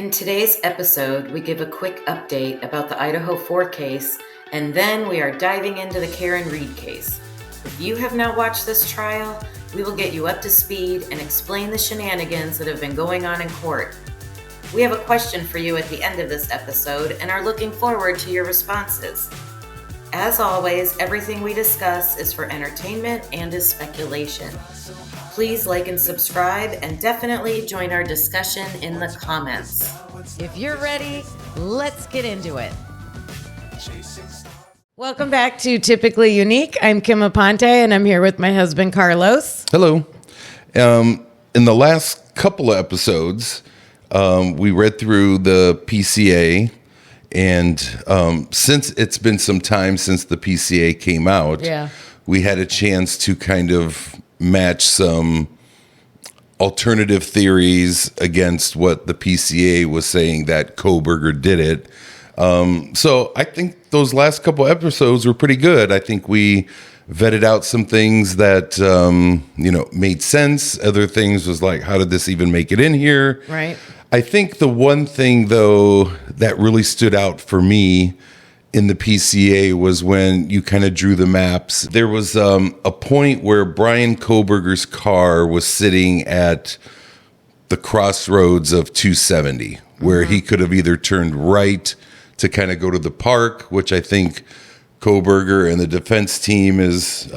In today's episode, we give a quick update about the Idaho 4 case, and then we are diving into the Karen Reed case. If you have not watched this trial, we will get you up to speed and explain the shenanigans that have been going on in court. We have a question for you at the end of this episode and are looking forward to your responses. As always, everything we discuss is for entertainment and is speculation. Please like and subscribe and definitely join our discussion in the comments. If you're ready, let's get into it. Welcome back to Typically Unique. I'm Kim Aponte and I'm here with my husband, Carlos. Hello. In the last couple of episodes, we read through the PCA, and since it's been some time since the PCA came out, we had a chance to kind of match some alternative theories against what the PCA was saying that Kohberger did it. So I think those last couple episodes were pretty good. I think we vetted out some things that, made sense. Other things was like, how did this even make it in here? Right. I think the one thing, though, that really stood out for me in the PCA was when you kind of drew the maps. There was a point where Brian Kohberger's car was sitting at the crossroads of 270, where he could have either turned right to kind of go to the park, which I think Kohberger and the defense team is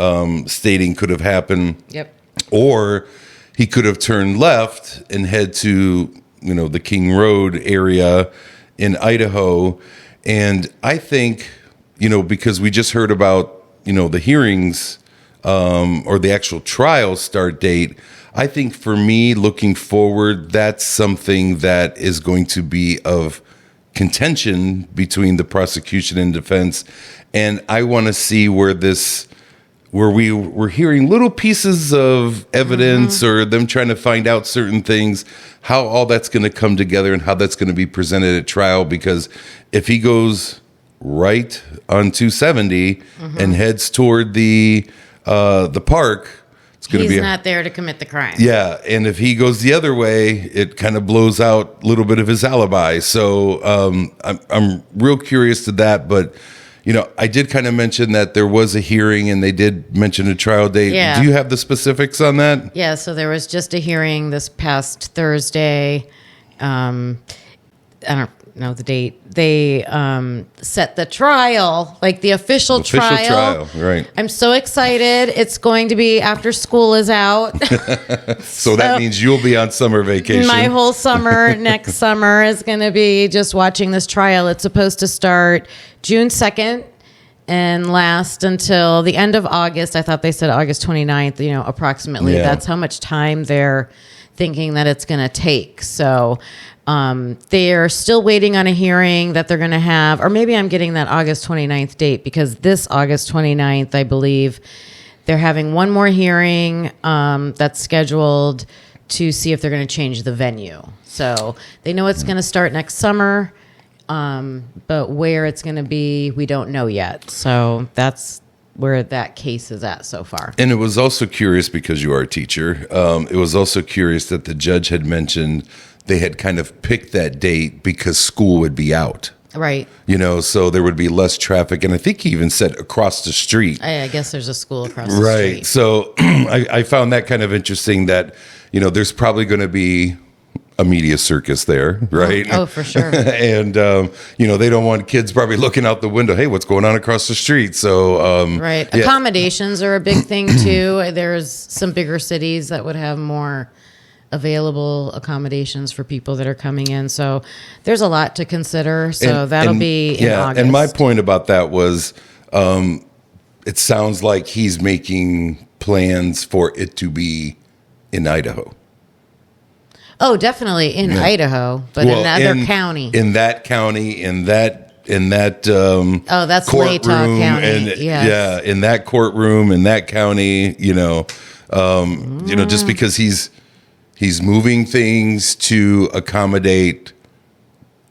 stating could have happened. Yep. Or he could have turned left and head to, the King Road area in Idaho. And I think, because we just heard about, the hearings or the actual trial start date, I think for me, looking forward, that's something that is going to be of contention between the prosecution and defense. And I want to see where we're hearing little pieces of evidence or them trying to find out certain things, how all that's going to come together and how that's going to be presented at trial. Because if he goes right on 270 and heads toward the park, it's going to be He's not there to commit the crime. Yeah, and if he goes the other way, it kind of blows out a little bit of his alibi. So I'm real curious to that, but I did kind of mention that there was a hearing and they did mention a trial date. Yeah. Do you have the specifics on that? Yeah, so there was just a hearing this past Thursday. I don't know the date. They set the trial, like the official trial. Right. I'm so excited. It's going to be after school is out. So that means you'll be on summer vacation. My whole summer, next summer, is going to be just watching this trial. It's supposed to start June 2nd and last until the end of August. I thought they said August 29th, approximately. Yeah. That's how much time they're thinking that it's going to take. So they're still waiting on a hearing that they're going to have, or maybe I'm getting that August 29th date, because this August 29th, I believe, they're having one more hearing that's scheduled to see if they're going to change the venue. So they know it's going to start next summer, but where it's going to be, we don't know yet. So that's where that case is at so far. And it was also curious, because you are a teacher, it was also curious that the judge had mentioned they had kind of picked that date because school would be out. Right. So there would be less traffic. And I think he even said across the street. I guess there's a school across the right. street. So I found that kind of interesting that, there's probably going to be a media circus there, right? Oh, for sure. And, they don't want kids probably looking out the window, hey, what's going on across the street? So, right. Yeah. Accommodations are a big thing, too. There's some bigger cities that would have more available accommodations for people that are coming in. So there's a lot to consider. So that'll be in August. And my point about that was it sounds like he's making plans for it to be in Idaho. Oh, definitely in Idaho, but in another county. In that county, in that that's courtroom, Latah County. And yes. in that courtroom, in that county, just because he's moving things to accommodate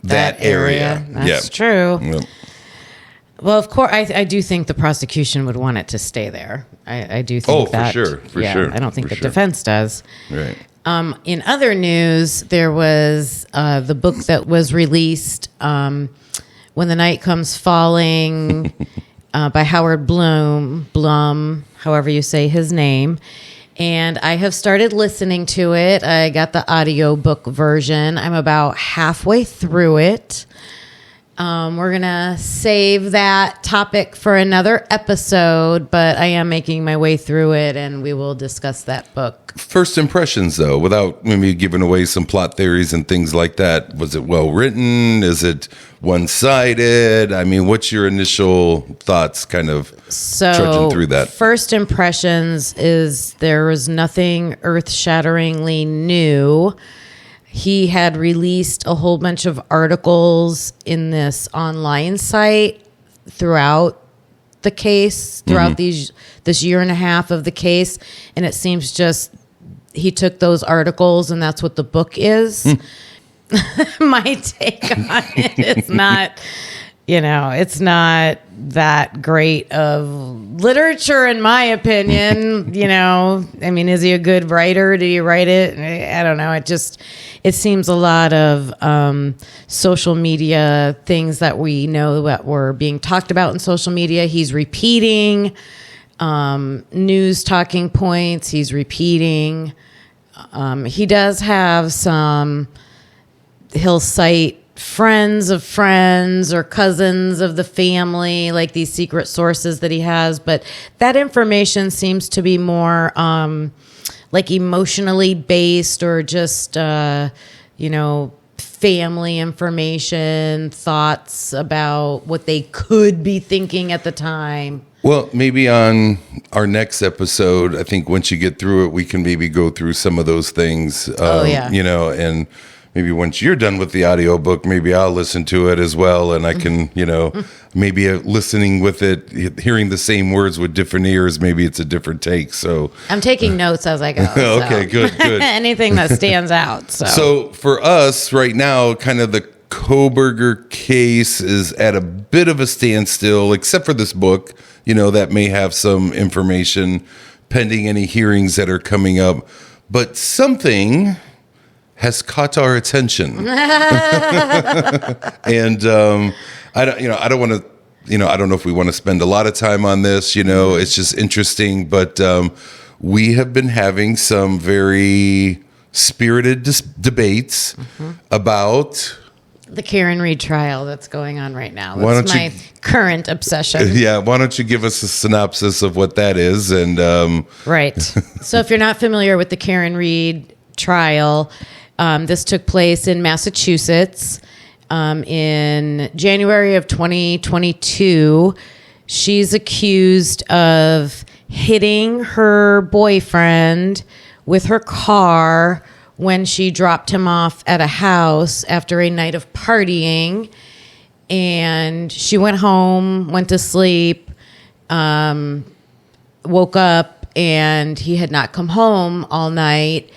that area. That's true. Yep. Well, of course, I do think the prosecution would want it to stay there. I do think that. For sure. I don't think For the sure. defense does. Right. In other news, there was the book that was released, When the Night Comes Falling, by Howard Blum, however you say his name. And I have started listening to it. I got the audiobook version. I'm about halfway through it. We're going to save that topic for another episode, but I am making my way through it, and we will discuss that book. First impressions, though, without maybe giving away some plot theories and things like that. Was it well written? Is it one-sided? I mean, what's your initial thoughts kind of trudging through that? First impressions is there was nothing earth-shatteringly new. He had released a whole bunch of articles in this online site throughout the case, throughout this year and a half of the case, and it seems just he took those articles and that's what the book is. My take on it is not, it's not that great of literature in my opinion. I mean, is he a good writer? Did he write it? I don't know. It seems a lot of social media things that we know that were being talked about in social media. He's repeating news talking points. He's repeating. He does have some, he'll cite friends of friends or cousins of the family, like these secret sources that he has. But that information seems to be more like emotionally based or just, family information, thoughts about what they could be thinking at the time. Well, maybe on our next episode, I think once you get through it, we can maybe go through some of those things. And maybe once you're done with the audiobook, maybe I'll listen to it as well. And I can, maybe listening with it, hearing the same words with different ears, maybe it's a different take. So I'm taking notes as I go. Okay, good. Anything that stands out. So for us right now, kind of the Koberger case is at a bit of a standstill, except for this book, that may have some information pending any hearings that are coming up. But something has caught our attention. And I don't want to, I don't know if we want to spend a lot of time on this, it's just interesting, but we have been having some very spirited debates about the Karen Reed trial that's going on right now. That's my current obsession. Yeah, why don't you give us a synopsis of what that is? And right. So if you're not familiar with the Karen Reed trial, this took place in Massachusetts in January of 2022. She's accused of hitting her boyfriend with her car when she dropped him off at a house after a night of partying. And she went home, went to sleep, woke up, and he had not come home all night.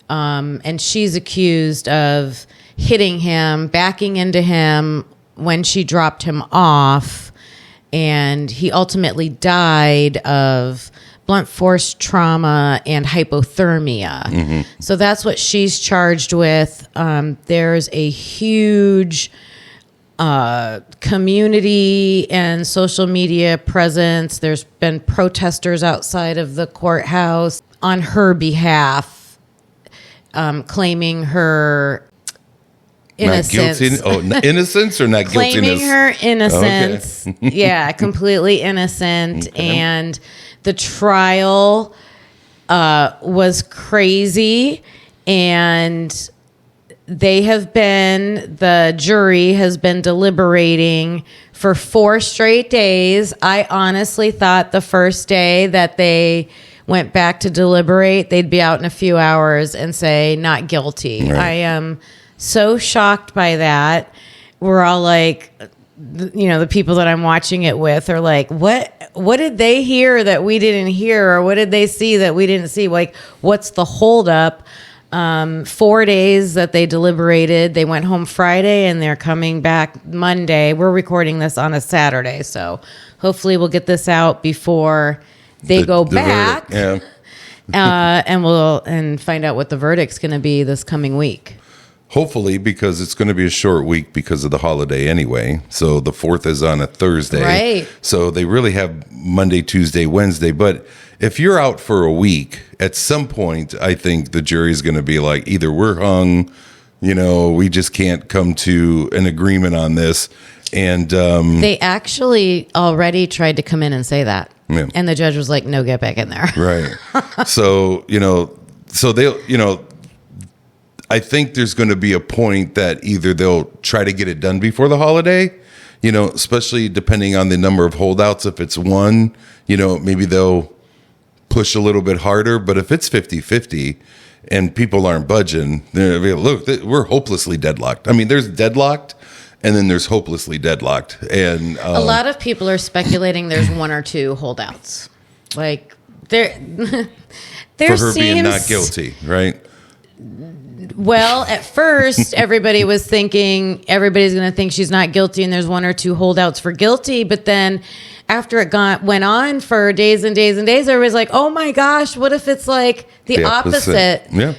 And she's accused of hitting him, backing into him when she dropped him off. And he ultimately died of blunt force trauma and hypothermia. So that's what she's charged with. There's a huge community and social media presence. There's been protesters outside of the courthouse on her behalf, claiming her innocence. Innocence or not guiltiness? Claiming her innocence. Okay. Yeah, completely innocent. Okay. And the trial was crazy, and the jury has been deliberating for 4 straight days. I honestly thought the first day that they went back to deliberate, they'd be out in a few hours and say not guilty. Right. I am so shocked by that. We're all like, the people that I'm watching it with are like, what did they hear that we didn't hear? Or what did they see that we didn't see? Like, what's the holdup? 4 days that they deliberated. They went home Friday and they're coming back Monday. We're recording this on a Saturday, so hopefully we'll get this out before they go back. Verdict, yeah. And find out what the verdict's going to be this coming week. Hopefully, because it's going to be a short week because of the holiday anyway. So the 4th is on a Thursday. Right. So they really have Monday, Tuesday, Wednesday. But if you're out for a week, at some point, I think the jury's going to be like, either we're hung, we just can't come to an agreement on this. And they actually already tried to come in and say that. Yeah. And the judge was like, no, get back in there. Right. So, they'll, I think there's going to be a point that either they'll try to get it done before the holiday, especially depending on the number of holdouts. If it's one, maybe they'll push a little bit harder. But if it's 50-50 and people aren't budging, they'll be, look, we're hopelessly deadlocked. I mean, there's deadlocked and then there's hopelessly deadlocked. And a lot of people are speculating there's one or two holdouts. Like, there for her seems, being not guilty, right? Well, at first, everybody was thinking everybody's going to think she's not guilty, and there's one or two holdouts for guilty. But then, after it went on for days and days and days, everybody's like, "Oh my gosh, what if it's like the opposite?" Yeah,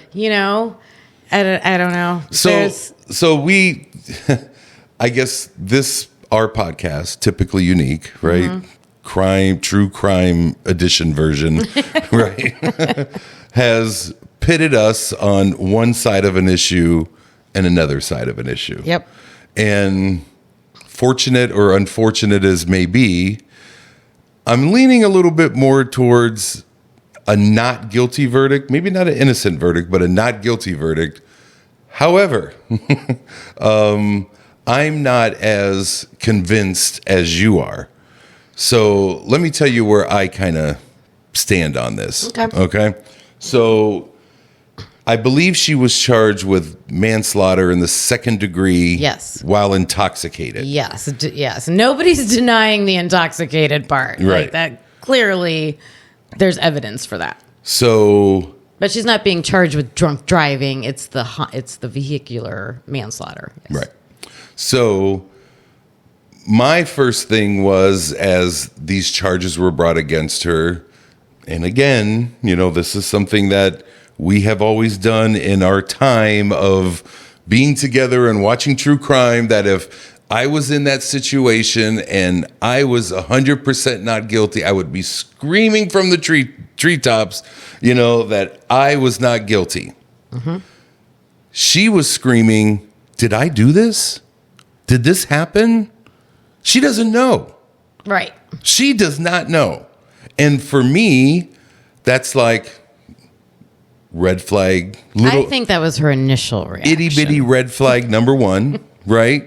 I don't know. So we, I guess our podcast, typically unique, right? Mm-hmm. True crime edition version, right? has pitted us on one side of an issue and another side of an issue. Yep. And fortunate or unfortunate as may be, I'm leaning a little bit more towards a not guilty verdict, maybe not an innocent verdict, but a not guilty verdict. However, I'm not as convinced as you are. So let me tell you where I kind of stand on this. Okay. So I believe she was charged with manslaughter in the second degree. Yes. While intoxicated. Yes. Yes. Nobody's denying the intoxicated part. Right. Like that clearly there's evidence for that. So. But she's not being charged with drunk driving. It's the vehicular manslaughter. Yes. Right. So my first thing was, as these charges were brought against her, and again, this is something that we have always done in our time of being together and watching true crime, that if I was in that situation and I was 100% not guilty, I would be screaming from the treetops, that I was not guilty. Mm-hmm. She was screaming, did I do this? Did this happen? She doesn't know. Right. She does not know. And for me, that's like red flag. I think that was her initial reaction. Itty bitty red flag number one, right?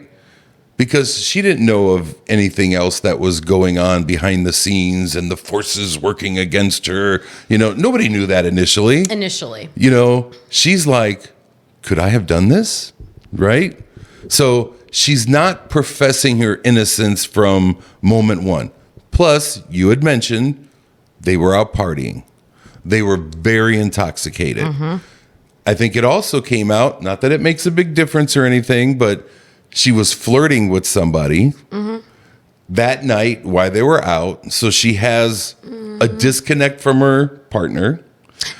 Because she didn't know of anything else that was going on behind the scenes and the forces working against her. Nobody knew that initially. She's like, could I have done this? Right? So she's not professing her innocence from moment one. Plus, you had mentioned they were out partying. They were very intoxicated. Mm-hmm. I think it also came out, not that it makes a big difference or anything, but she was flirting with somebody that night while they were out. So she has a disconnect from her partner.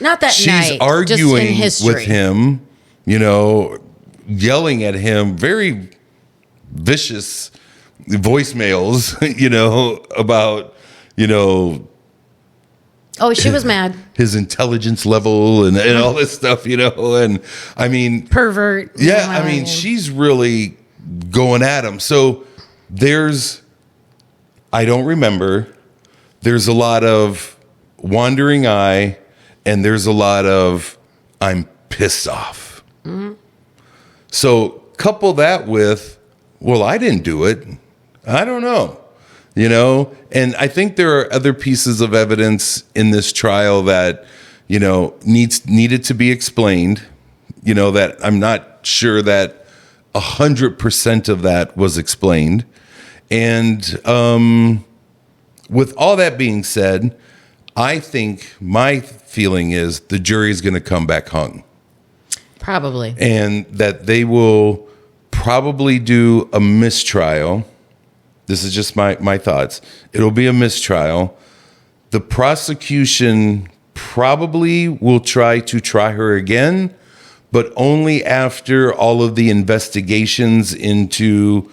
Not that She's night. She's arguing just in history. with him, yelling at him, very vicious voicemails, about, Oh, she was mad. His intelligence level and all this stuff, and I mean, pervert. Yeah, she's really going at him. So I don't remember. There's a lot of wandering eye, and there's a lot of I'm pissed off. Mm-hmm. So couple that with, well, I didn't do it. I don't know. And I think there are other pieces of evidence in this trial that, needed to be explained, that I'm not sure that 100% of that was explained. And with all that being said, I think my feeling is the jury is going to come back hung. Probably. and that they will probably do a mistrial. This is just my thoughts. It'll be a mistrial. The prosecution probably will try her again, but only after all of the investigations into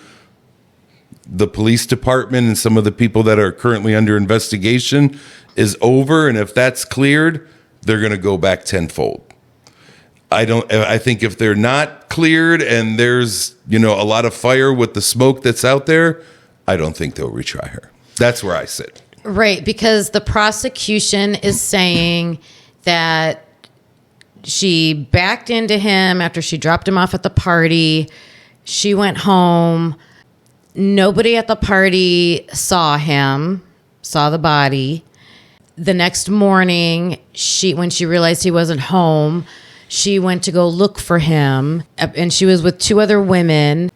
the police department and some of the people that are currently under investigation is over. And if that's cleared, they're going to go back tenfold. I think if they're not cleared and there's, a lot of fire with the smoke that's out there, I don't think they'll retry her. That's where I sit. Right, because the prosecution is saying that she backed into him after she dropped him off at the party. She went home. Nobody at the party saw the body. The next morning, when she realized he wasn't home, she went to go look for him, and she was with 2 other women.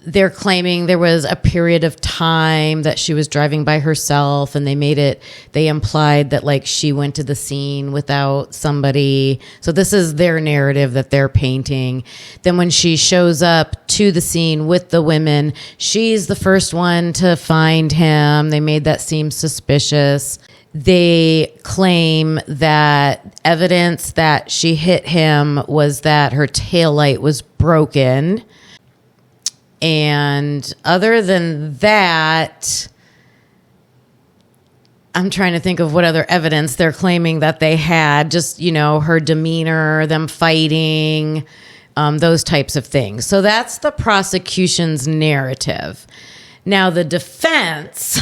They're claiming there was a period of time that she was driving by herself, and they implied that she went to the scene without somebody. So this is their narrative that they're painting. Then when she shows up to the scene with the women, she's the first one to find him. They made that seem suspicious. They claim that evidence that she hit him was that her taillight was broken. And other than that, I'm trying to think of what other evidence they're claiming that they had. Just, her demeanor, them fighting, those types of things. So that's the prosecution's narrative. Now, the defense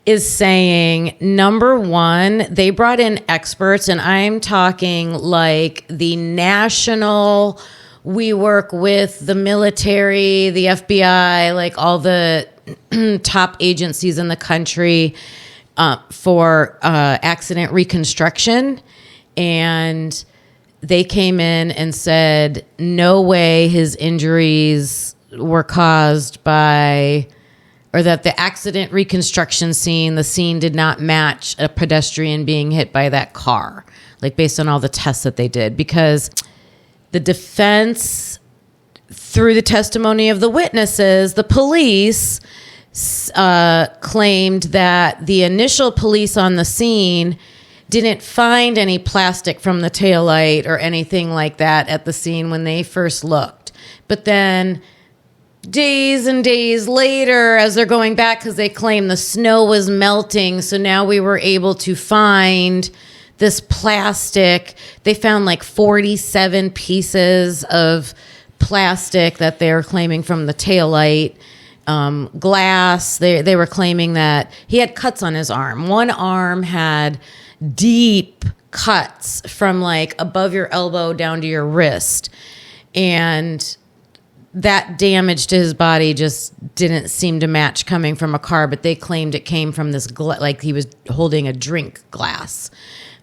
is saying, number one, they brought in experts, and I'm talking like the national... We work with the military, the FBI, like all the top agencies in the country for accident reconstruction. And they came in and said, no way his injuries were caused by, or that the accident reconstruction scene, the scene did not match a pedestrian being hit by that car, like based on all the tests that they did. Because the defense, through the testimony of the witnesses, the police claimed that the initial police on the scene didn't find any plastic from the taillight or anything like that at the scene when they first looked. But then days and days later, as they're going back, because they claim the snow was melting, so now we were able to find this plastic. They found 47 pieces of plastic that they're claiming from the taillight. Glass. They were claiming that he had cuts on his arm. One arm had deep cuts from above your elbow down to your wrist. And that damage to his body just didn't seem to match coming from a car, but they claimed it came from this, he was holding a drink glass.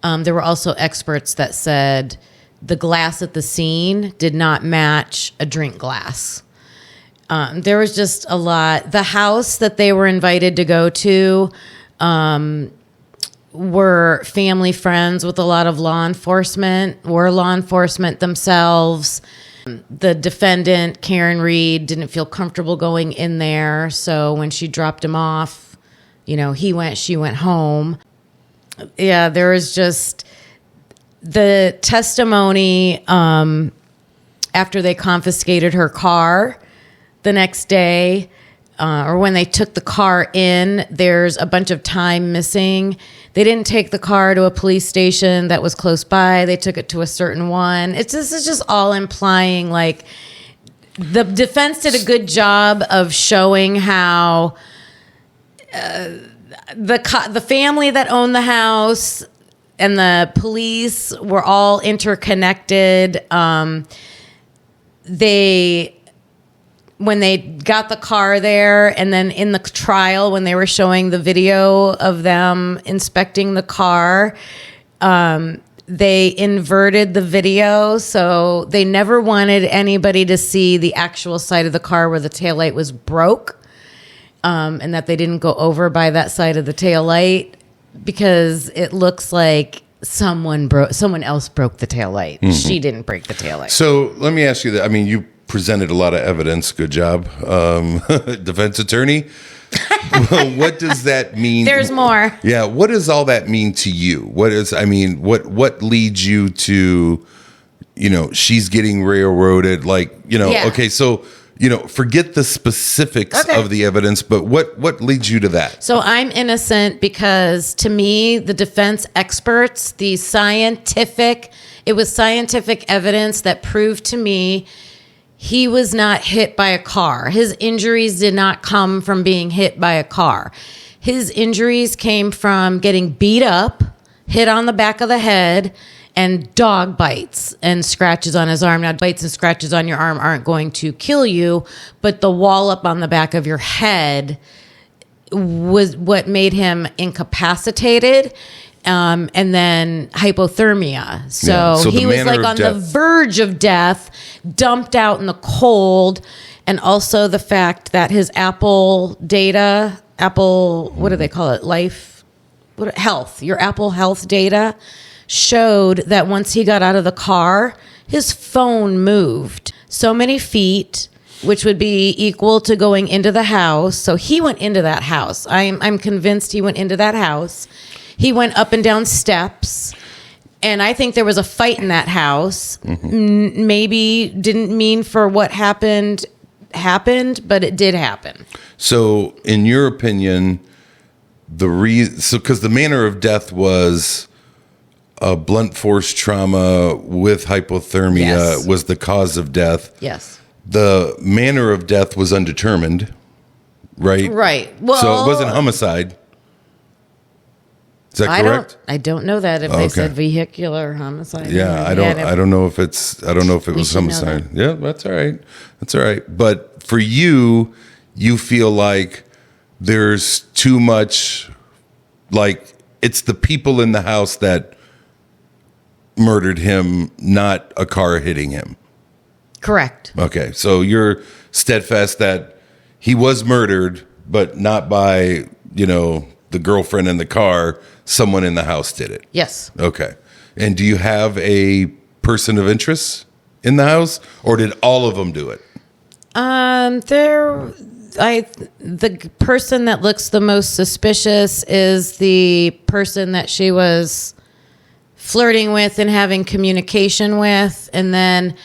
There were also experts that said the glass at the scene did not match a drink glass. There was just a lot. The house that they were invited to go to were family friends with a lot of law enforcement, were law enforcement themselves. The defendant, Karen Reed, didn't feel comfortable going in there. So when she dropped him off, she went home. Yeah, there was just the testimony after they confiscated her car the next day, or when they took the car in, there's a bunch of time missing. They didn't take the car to a police station that was close by. They took it to a certain one. This is just all implying the defense did a good job of showing how the family that owned the house and the police were all interconnected. When they got the car there, and then in the trial, when they were showing the video of them inspecting the car, they inverted the video. So they never wanted anybody to see the actual side of the car where the taillight was broke, and that they didn't go over by that side of the taillight, because it looks like someone else broke the taillight. She didn't break the taillight. So let me ask you that. I mean, you presented a lot of evidence. Good job, defense attorney. What does that mean? There's more. Yeah. What does all that mean to you? What leads you to, she's getting railroaded? Yeah. Okay. So, forget the specifics of the evidence, but what leads you to that? So I'm innocent because to me, the defense experts, it was scientific evidence that proved to me he was not hit by a car. His injuries did not come from being hit by a car. His injuries came from getting beat up, hit on the back of the head, and dog bites and scratches on his arm. Now, bites and scratches on your arm aren't going to kill you, but the wallop on the back of your head was what made him incapacitated. And then hypothermia. So he was like on the verge of death, dumped out in the cold. And also the fact that his what do they call it? Health, your Apple Health data showed that once he got out of the car, his phone moved so many feet, which would be equal to going into the house. So he went into that house. I'm convinced he went into that house. He went up and down steps, and I think there was a fight in that house. Maybe didn't mean for what happened, but it did happen. So, in your opinion, because the manner of death was a blunt force trauma with hypothermia was the cause of death. Yes. The manner of death was undetermined, right? Right. Well, so it wasn't homicide. Is that correct? I don't know that if they said vehicular homicide. Yeah, I don't know if it was homicide. Yeah, that's all right. That's all right. But for you feel like there's too much, like it's the people in the house that murdered him, not a car hitting him. Correct. Okay, so you're steadfast that he was murdered, but not by, the girlfriend in the car. Someone in the house did it. Yes. Okay. And do you have a person of interest in the house, or did all of them do it? The person that looks the most suspicious is the person that she was flirting with and having communication with. And then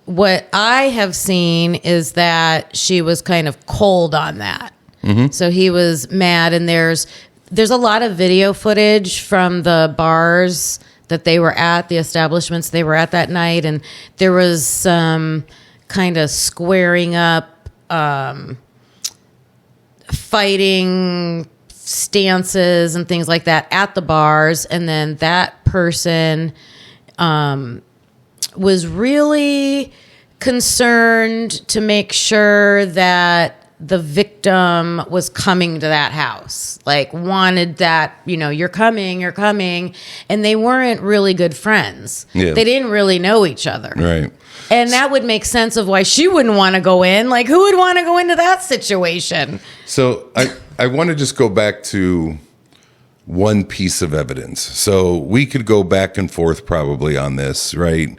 what I have seen is that she was kind of cold on that. Mm-hmm. So he was mad, and there's a lot of video footage from the bars that they were at, the establishments they were at that night, and there was some kind of squaring up, fighting stances and things like that at the bars. And then that person was really concerned to make sure that the victim was coming to that house, like wanted that, you're coming. And they weren't really good friends. Yeah. They didn't really know each other. Right. And that would make sense of why she wouldn't want to go in. Like, who would want to go into that situation? So I want to just go back to one piece of evidence. So we could go back and forth probably on this, right?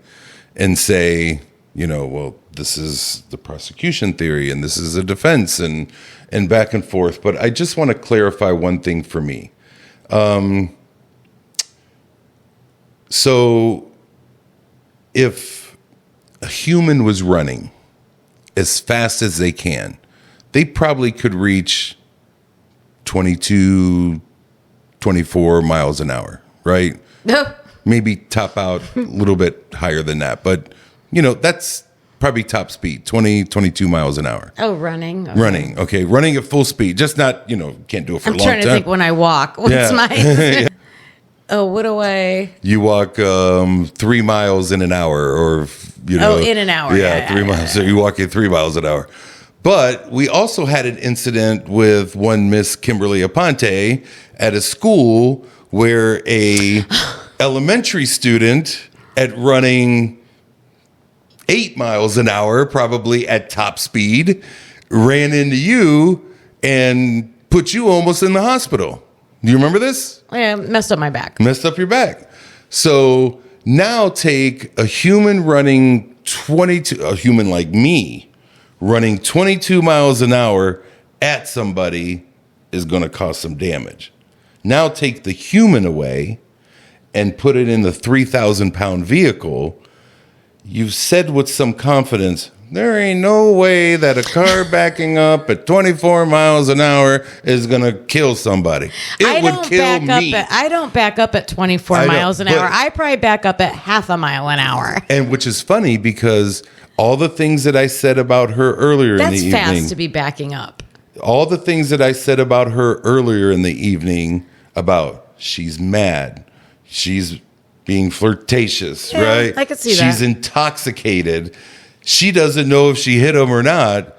And say, well, this is the prosecution theory and this is a defense and back and forth. But I just want to clarify one thing for me. So if a human was running as fast as they can, they probably could reach 22, 24 miles an hour, right? Maybe top out a little bit higher than that. But, that's probably top speed, 20, 22 miles an hour. Oh, running. Okay. Running, okay. Running at full speed. Just not, can't do it for a long time. I'm trying to think when I walk. What's my... Oh, what do I... You walk 3 miles in an hour or, in an hour. Yeah, 3 miles. So you walk at 3 miles an hour. But we also had an incident with one Miss Kimberly Aponte at a school where a elementary student at running 8 miles an hour, probably at top speed, ran into you and put you almost in the hospital. Do you remember this? messed up my back. Messed up your back. So now take a human running a human like me running 22 miles an hour at somebody is going to cause some damage. Now take the human away and put it in the 3,000-pound vehicle. You've said with some confidence, there ain't no way that a car backing up at 24 miles an hour is going to kill somebody. It would kill me. I don't back up at 24 miles an hour. I probably back up at half a mile an hour. And which is funny because all the things that I said about her earlier in the evening. That's fast to be backing up. All the things that I said about her earlier in the evening about she's mad, she's being flirtatious, right? I could see that. She's intoxicated. She doesn't know if she hit him or not,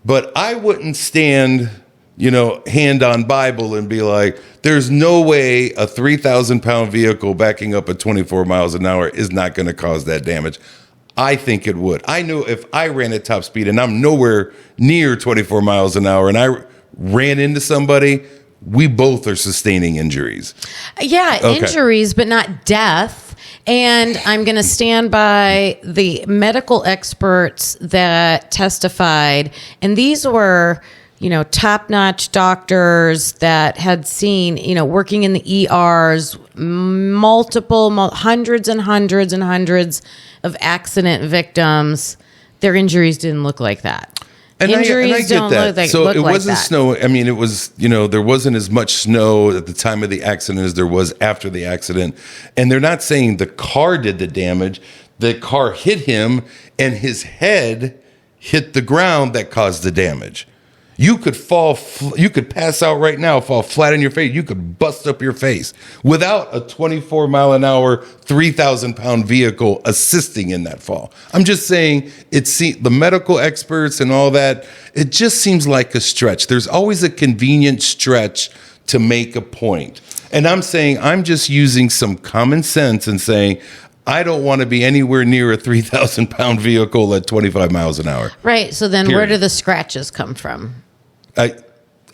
but I wouldn't stand, hand on Bible and be like, there's no way a 3,000-pound vehicle backing up at 24 miles an hour is not going to cause that damage. I think it would. I know if I ran at top speed and I'm nowhere near 24 miles an hour and I ran into somebody, we both are sustaining injuries. Yeah, okay. Injuries, but not death. And I'm going to stand by the medical experts that testified. And these were, top-notch doctors that had seen, working in the ERs, hundreds and hundreds and hundreds of accident victims. Their injuries didn't look like that. And injuries I get don't that. look like So it wasn't like that. snow. I mean, it was, there wasn't as much snow at the time of the accident as there was after the accident. And they're not saying the car did the damage. The car hit him and his head hit the ground that caused the damage. You could you could pass out right now, fall flat on your face. You could bust up your face without a 24 mile an hour, 3,000-pound vehicle assisting in that fall. I'm just saying the medical experts and all that, it just seems like a stretch. There's always a convenient stretch to make a point. And I'm saying I'm just using some common sense and saying, I don't want to be anywhere near a 3,000-pound vehicle at 25 miles an hour. Right. So then where do the scratches come from?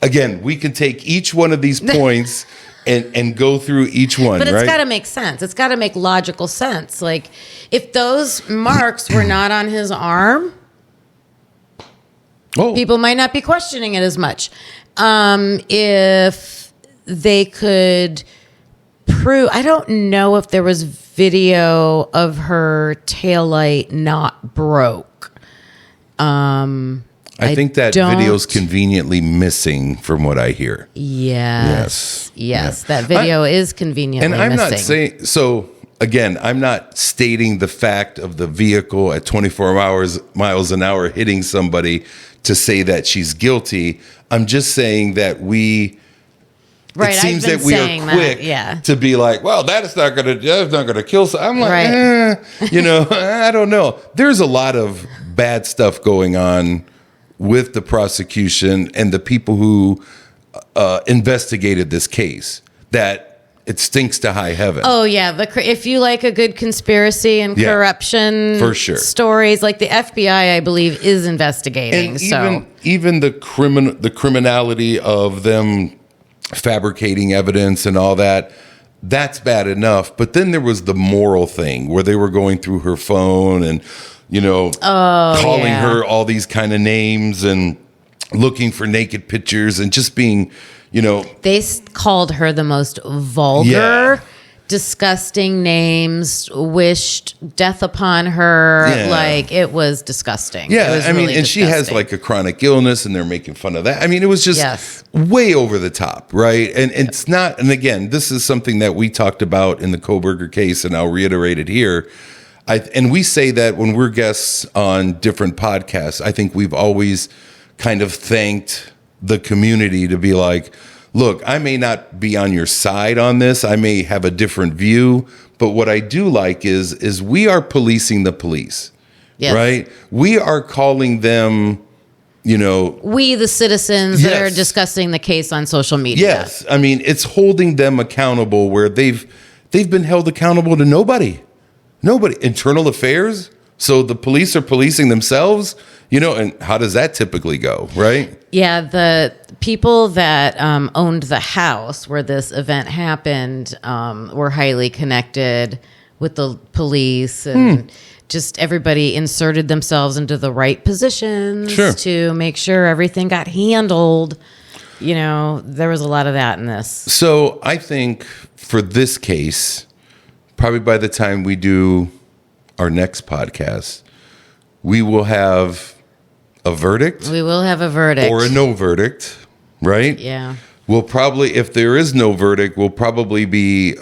Again, we can take each one of these points and go through each one, but it's right? got to make sense. It's got to make logical sense. Like, if those marks were not on his arm, people might not be questioning it as much. If they could prove, I don't know if there was video of her taillight not broke. I think that video's conveniently missing from what I hear. Yes. That video is conveniently missing. And I'm not saying, so again, I'm not stating the fact of the vehicle at 24 miles an hour hitting somebody to say that she's guilty. I'm just saying that it seems that we are quick to be like, well, that's not going to kill. I'm like, I don't know. There's a lot of bad stuff going on with the prosecution and the people who investigated this case that it stinks to high heaven. Oh, yeah. If you like a good conspiracy and corruption for sure. stories, like the FBI, I believe, is investigating. And even the criminality of them fabricating evidence and all that, that's bad enough. But then there was the moral thing where they were going through her phone and calling her all these kind of names and looking for naked pictures and just being, They called her the most vulgar, disgusting names, wished death upon her. Yeah. Like, it was disgusting. Yeah, was really disgusting. She has like a chronic illness and they're making fun of that. I mean, it was just way over the top, right? And it's not, and again, this is something that we talked about in the Koberger case and I'll reiterate it here. And we say that when we're guests on different podcasts, I think we've always kind of thanked the community to be like, look, I may not be on your side on this. I may have a different view. But what I do like is we are policing the police, right? We are calling them, we, the citizens that are discussing the case on social media. Yes. I mean, it's holding them accountable where they've been held accountable to nobody. Internal affairs, So the police are policing themselves, and how does that typically go, right? Yeah, the people that owned the house where this event happened were highly connected with the police, and just everybody inserted themselves into the right positions to make sure everything got handled. There was a lot of that in this. So I think for this case, probably by the time we do our next podcast, we will have a verdict. We will have a verdict. Or a no verdict, right? Yeah. We'll probably, if there is no verdict, we'll probably be,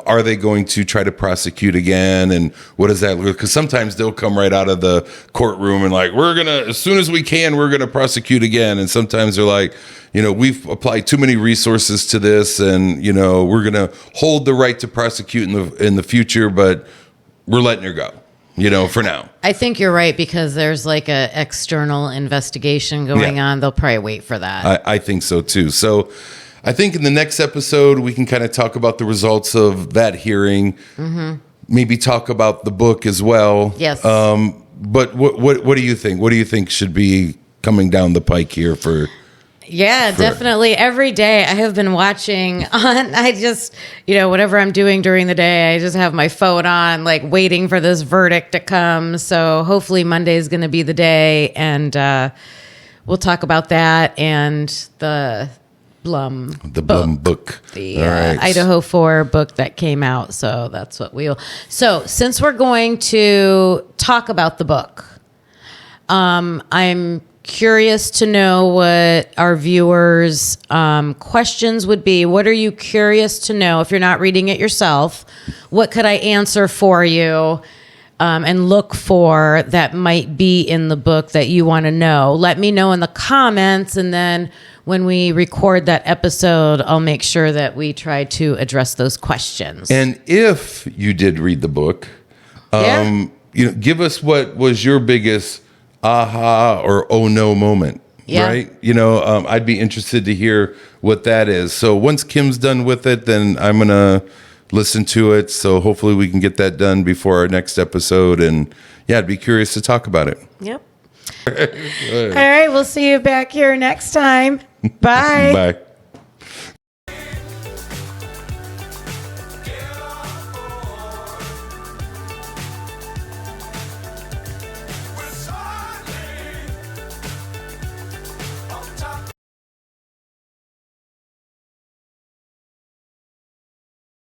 are they going to try to prosecute again? And what does that look? Because sometimes they'll come right out of the courtroom and like, as soon as we can, we're going to prosecute again. And sometimes they're like, we've applied too many resources to this and, we're going to hold the right to prosecute in the future, but we're letting her go. For now. I think you're right because there's like a external investigation going on. They'll probably wait for that. I think so too. So I think in the next episode, we can kind of talk about the results of that hearing. Mm-hmm. Maybe talk about the book as well. Yes. But what do you think? What do you think should be coming down the pike here for... Yeah, definitely. Every day I have been watching I just, whatever I'm doing during the day, I just have my phone on, like waiting for this verdict to come. So hopefully Monday is going to be the day. And we'll talk about that and the Blum book. The Idaho 4 book that came out. So that's what So since we're going to talk about the book, I'm curious to know what our viewers' questions would be. What are you curious to know? If you're not reading it yourself, what could I answer for you and look for that might be in the book that you want to know? Let me know in the comments, and then when we record that episode, I'll make sure that we try to address those questions. And if you did read the book, give us what was your biggest aha or oh no moment, right? I'd be interested to hear what that is. So once Kim's done with it, then I'm going to listen to it. So hopefully we can get that done before our next episode. And I'd be curious to talk about it. Yep. All right. We'll see you back here next time. Bye. Bye.